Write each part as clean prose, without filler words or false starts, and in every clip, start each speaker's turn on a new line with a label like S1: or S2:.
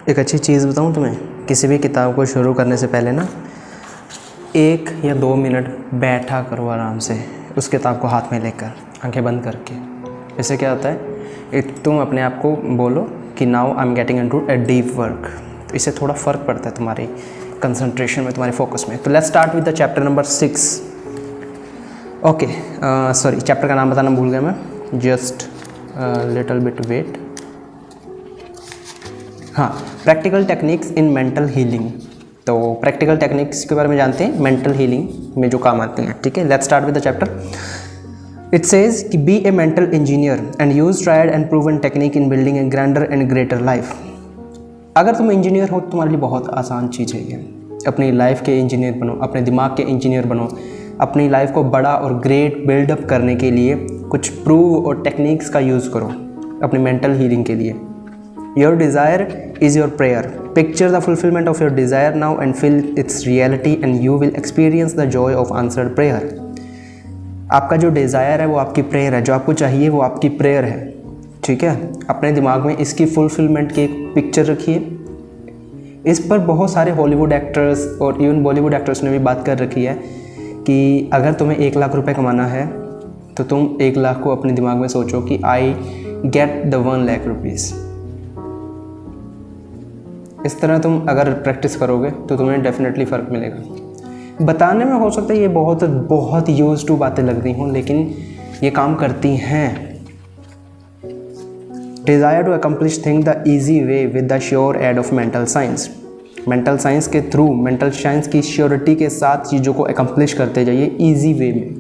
S1: एक अच्छी चीज़ बताऊँ तुम्हें, किसी भी किताब को शुरू करने से पहले ना 1 या 2 मिनट बैठा करो आराम से उस किताब को हाथ में लेकर, आंखें बंद करके। इससे क्या होता है, एक तुम अपने आप को बोलो कि now I am getting into a deep work. तो इससे थोड़ा फ़र्क पड़ता है तुम्हारी कंसंट्रेशन में, तुम्हारे फोकस में। तो let's start with the chapter number 6। Okay, sorry, chapter का नाम बताना भूल गया मैं, जस्ट लिटिल बिट वेट। हाँ, practical techniques in mental healing. तो प्रैक्टिकल टेक्निक्स के बारे में जानते हैं, मेंटल हीलिंग में जो काम आते हैं। ठीक है, let's start with the chapter. It says कि be a mental engineer and use tried and proven technique in building a grander and greater life. अगर तुम इंजीनियर हो तो तुम्हारे लिए बहुत आसान चीज़ है ये। अपनी लाइफ के इंजीनियर बनो, अपने दिमाग के इंजीनियर बनो। अपनी लाइफ को बड़ा और ग्रेट बिल्डअप करने के लिए कुछ प्रूव और टेक्निक्स का यूज़ करो अपनी मेंटल हीलिंग के लिए। Your desire is your prayer. Picture the fulfillment of your desire now and feel its reality and you will experience the joy of answered prayer. आपका जो डिज़ायर है वो आपकी प्रेयर है, जो आपको चाहिए वो आपकी प्रेयर है। ठीक है, अपने दिमाग में इसकी फुलफिलमेंट की एक पिक्चर रखिए। इस पर बहुत सारे हॉलीवुड एक्टर्स और इवन बॉलीवुड एक्टर्स ने भी बात कर रखी है कि अगर तुम्हें 1 लाख रुपए कमाना है तो तुम 1 लाख को अपने दिमाग में सोचो कि I get the 1 lakh rupees. इस तरह तुम अगर प्रैक्टिस करोगे तो तुम्हें डेफिनेटली फ़र्क मिलेगा। बताने में हो सकता है ये बहुत बहुत यूज टू बातें लग रही हों, लेकिन ये काम करती हैं। Desire to accomplish thing the easy way with the sure aid of mental science. Mental science के थ्रू, मेंटल साइंस की श्योरिटी के साथ चीज़ों को अकम्प्लिश करते जाइए ईजी वे में।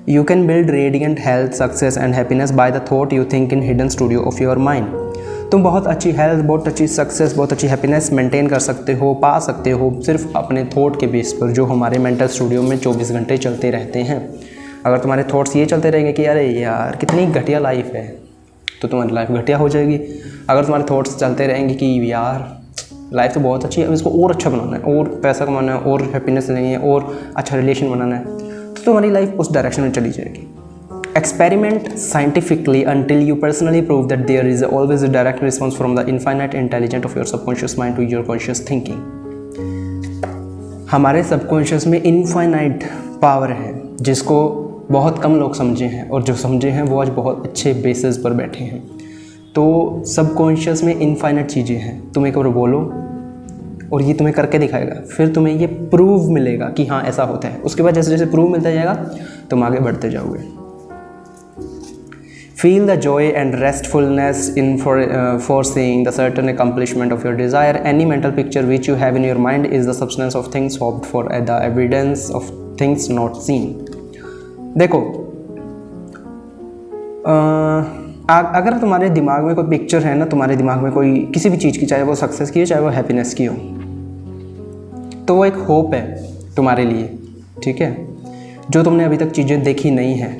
S1: You can build radiant health, success and happiness by the thought you think in hidden studio of your mind. तुम बहुत अच्छी हेल्थ, बहुत अच्छी सक्सेस, बहुत अच्छी हैप्पीनेस मेंटेन कर सकते हो, पा सकते हो सिर्फ अपने थॉट के बेस पर, जो हमारे मेंटल स्टूडियो में 24 घंटे चलते रहते हैं। अगर तुम्हारे थॉट्स ये चलते रहेंगे कि अरे यार कितनी घटिया लाइफ है, तो तुम्हारी लाइफ घटिया हो जाएगी। अगर तुम्हारे थॉट्स चलते रहेंगे कि यार लाइफ तो बहुत अच्छी है, अब इसको और अच्छा बनाना है, और पैसा कमाना है, और हैप्पीनेस लेनी है, और अच्छा रिलेशन बनाना है, तो तुम्हारी लाइफ उस डायरेक्शन में चली जाएगी। Experiment scientifically until you personally prove that there is always a direct response from the infinite intelligence of your subconscious mind to your conscious thinking. हमारे सबकॉन्शियस में इनफाइनाइट पावर है जिसको बहुत कम लोग समझे हैं, और जो समझे हैं वो आज बहुत अच्छे बेसिस पर बैठे हैं। तो सबकॉन्शियस में इनफाइनाइट चीज़ें हैं। तुम एक बार बोलो और ये तुम्हें करके दिखाएगा, फिर तुम्हें ये प्रूव मिलेगा कि हाँ ऐसा होता है। उसके बाद जैसे जैसे प्रूव मिलता जाएगा तुम आगे बढ़ते जाओगे। Feel the joy and restfulness in foreseeing the certain accomplishment of your desire. Any mental picture which you have in your mind is the substance of things hoped for, the evidence of things not seen. देखो, अगर तुम्हारे दिमाग में कोई picture है ना, तुम्हारे दिमाग में कोई किसी भी चीज़ की, चाहे वो सक्सेस की हो चाहे वो हैप्पीनेस की हो, तो वो एक होप है तुम्हारे लिए। ठीक है, जो तुमने अभी तक चीज़ें देखी नहीं है।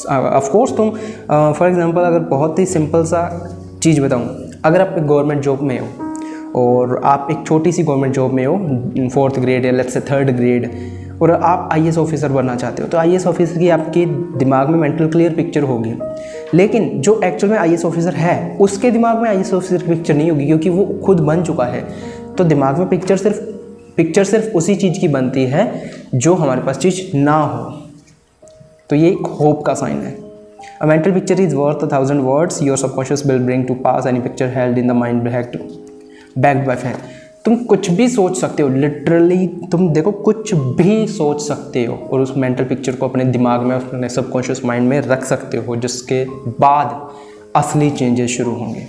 S1: ऑफ कोर्स तुम फॉर एग्जांपल अगर बहुत ही सिंपल सा चीज़ बताऊं, अगर आप एक गवर्नमेंट जॉब में हो और आप एक छोटी सी गवर्नमेंट जॉब में हो, 4th ग्रेड या लेट्स से 3rd ग्रेड, और आप IAS ऑफिसर बनना चाहते हो, तो IAS ऑफिसर की आपके दिमाग में मेंटल क्लियर पिक्चर होगी। लेकिन जो एक्चुअल में IAS ऑफिसर है उसके दिमाग में IAS ऑफिसर की पिक्चर नहीं होगी, क्योंकि वो खुद बन चुका है। तो दिमाग में पिक्चर सिर्फ उसी चीज़ की बनती है जो हमारे पास चीज़ ना हो। तो ये एक होप का साइन है। A mental picture is worth 1,000 words. Your subconscious will bring to pass any picture held in the mind backed by fact. तुम कुछ भी सोच सकते हो, लिटरली तुम देखो कुछ भी सोच सकते हो और उस मेंटल पिक्चर को अपने दिमाग में, अपने सबकॉन्शियस माइंड में रख सकते हो, जिसके बाद असली चेंजेस शुरू होंगे।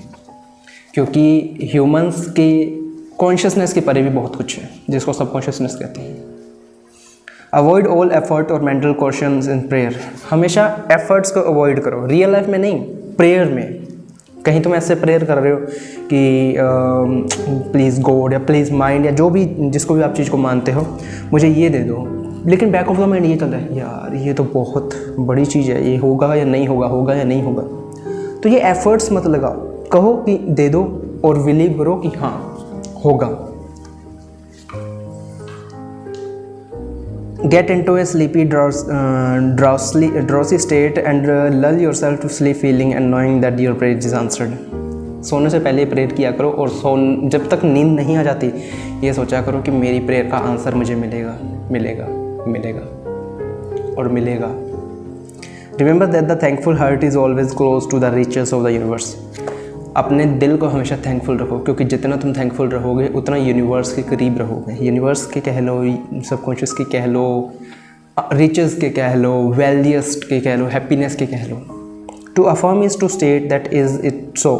S1: क्योंकि ह्यूमंस के कॉन्शियसनेस के परे भी बहुत कुछ है जिसको सबकॉन्शियसनेस कहते हैं। अवॉइड ऑल एफर्ट और मेंटल क्वेश्चंस इन प्रेयर। हमेशा एफर्ट्स को अवॉइड करो, रियल लाइफ में नहीं, प्रेयर में। कहीं तुम ऐसे प्रेयर कर रहे हो कि प्लीज़ गॉड या प्लीज़ माइंड या जो भी, जिसको भी आप चीज़ को मानते हो, मुझे ये दे दो, लेकिन बैक ऑफ द माइंड ये चल रहा है, यार ये तो बहुत बड़ी चीज़ है, ये होगा या नहीं होगा, होगा या नहीं होगा। तो ये एफर्ट्स मत लगाओ, कहो कि दे दो और बिलीव करो कि हाँ होगा। Get into a sleepy, drowsy state and lull yourself to sleep, feeling and knowing that your prayer is answered. सोने से पहले प्रेयर किया करो, और जब तक नींद नहीं आ जाती ये सोचा करो कि मेरी प्रेयर का आंसर मुझे मिलेगा मिलेगा मिलेगा और मिलेगा। Remember that the thankful heart is always close to the riches of the universe. अपने दिल को हमेशा थैंकफुल रखो, क्योंकि जितना तुम थैंकफुल रहोगे उतना यूनिवर्स के करीब रहोगे। यूनिवर्स के कह लो, सबकॉन्शियस के कह लो, रिचेस के कह लो, वेल्दिएस्ट के कह लो, हैप्पीनेस के कह लो। To affirm is to state that is it so,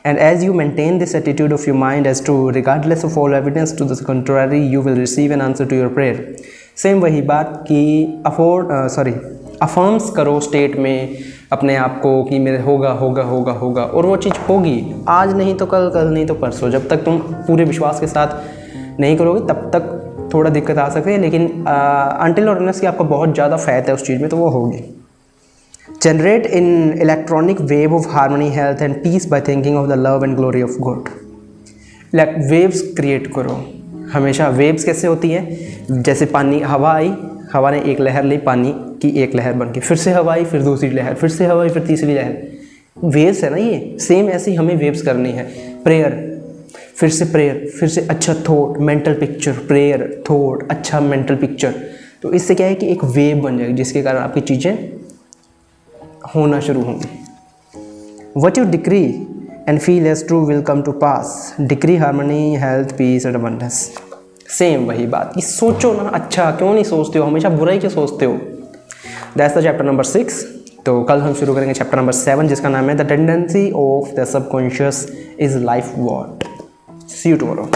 S1: and as you maintain this attitude of your mind as true regardless of all evidence to the contrary, you will receive an answer to your prayer. Same वही बात कि affirms करो state में अपने आप को कि मेरे होगा होगा होगा होगा, और वो चीज़ होगी, आज नहीं तो कल, कल नहीं तो परसों। जब तक तुम पूरे विश्वास के साथ नहीं करोगे तब तक थोड़ा दिक्कत आ सकती है, लेकिन अनटिल और अनलेस कि आपको बहुत ज़्यादा फ़ैत है उस चीज़ में तो वो होगी। Generate in electronic wave of harmony, health and peace by thinking of the love and glory of God. Waves create करो हमेशा। वेव्स कैसे होती हैं? जैसे पानी, हवा आई, हवा ने एक लहर ली, पानी की एक लहर बन के, फिर से हवा आई, फिर दूसरी लहर, फिर से हवा आई, फिर तीसरी लहर। वेव्स है ना ये, सेम ऐसी हमें वेव्स करनी है। प्रेयर, फिर से प्रेयर, फिर से अच्छा thought, mental picture, prayer, thought, अच्छा मेंटल पिक्चर। तो इससे क्या है कि एक वेव बन जाएगी जिसके कारण आपकी चीज़ें होना शुरू होंगी। What you decree and feel as true will come to pass. Decree harmony, health, peace and abundance. Same वही बात कि सोचो ना अच्छा, क्यों नहीं सोचते हो, हमेशा बुरा ही क्यों सोचते हो। That's the chapter number 6. तो कल हम शुरू करेंगे चैप्टर नंबर 7 जिसका नाम है the tendency of the subconscious is life what. See you tomorrow.